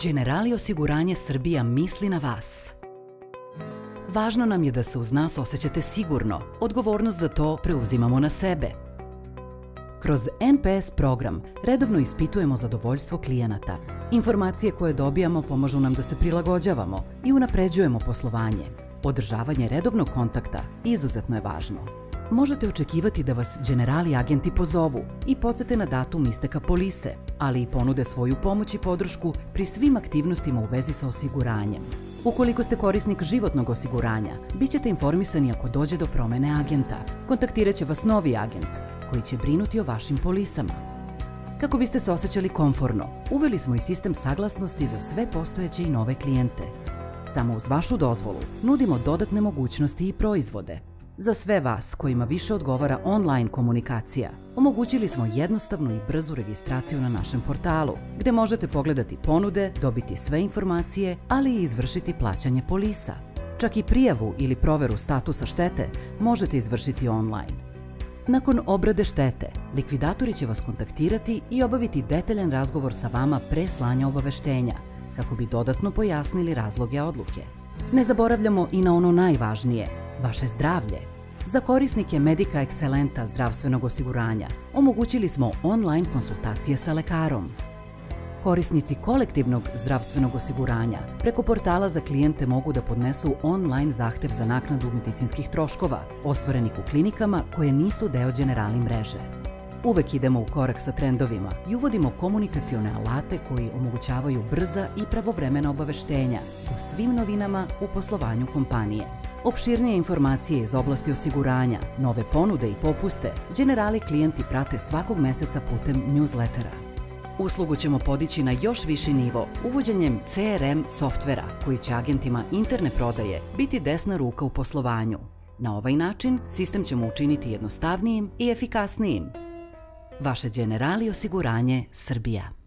Generali osiguranje Srbija misli na vas. Važno nam je da se uz nas osjećate sigurno, odgovornost za to preuzimamo na sebe. Kroz NPS program redovno ispitujemo zadovoljstvo klijenata. Informacije koje dobijamo pomažu nam da se prilagođavamo i unapređujemo poslovanje. Održavanje redovnog kontakta izuzetno je važno. Možete očekivati da vas generali agenti pozovu i podsete na datum isteka polise, ali i ponude svoju pomoć i podršku pri svim aktivnostima u vezi sa osiguranjem. Ukoliko ste korisnik životnog osiguranja, bit ćete informisani ako dođe do promene agenta. Kontaktirat će vas novi agent, koji će brinuti o vašim polisama. Kako biste se osjećali komforno, uveli smo i sistem saglasnosti za sve postojeće i nove klijente. Samo uz vašu dozvolu nudimo dodatne mogućnosti i proizvode. Za sve vas kojima više odgovara online komunikacija, omogućili smo jednostavnu i brzu registraciju na našem portalu, gde možete pogledati ponude, dobiti sve informacije, ali i izvršiti plaćanje polisa. Čak i prijavu ili proveru statusa štete možete izvršiti online. Nakon obrade štete, likvidatori će vas kontaktirati i obaviti detaljan razgovor sa vama pre slanja obaveštenja, kako bi dodatno pojasnili razloge odluke. Ne zaboravljamo i na ono najvažnije, vaše zdravlje. Za korisnike Medica Excelenta zdravstvenog osiguranja omogućili smo online konsultacije sa lekarom. Korisnici kolektivnog zdravstvenog osiguranja preko portala za klijente mogu da podnesu online zahtev za naknadu medicinskih troškova, ostvarenih u klinikama koje nisu deo Generali mreže. Uvek idemo u korak sa trendovima i uvodimo komunikacione alate koji omogućavaju brza i pravovremena obaveštenja o svim novinama u poslovanju kompanije. Opširnije informacije iz oblasti osiguranja, nove ponude i popuste, Generali klijenti prate svakog meseca putem newslettera. Uslugu ćemo podići na još viši nivo uvođenjem CRM softvera koji će agentima interne prodaje biti desna ruka u poslovanju. Na ovaj način sistem ćemo učiniti jednostavnijim i efikasnijim. Vaše Generali osiguranje Srbija.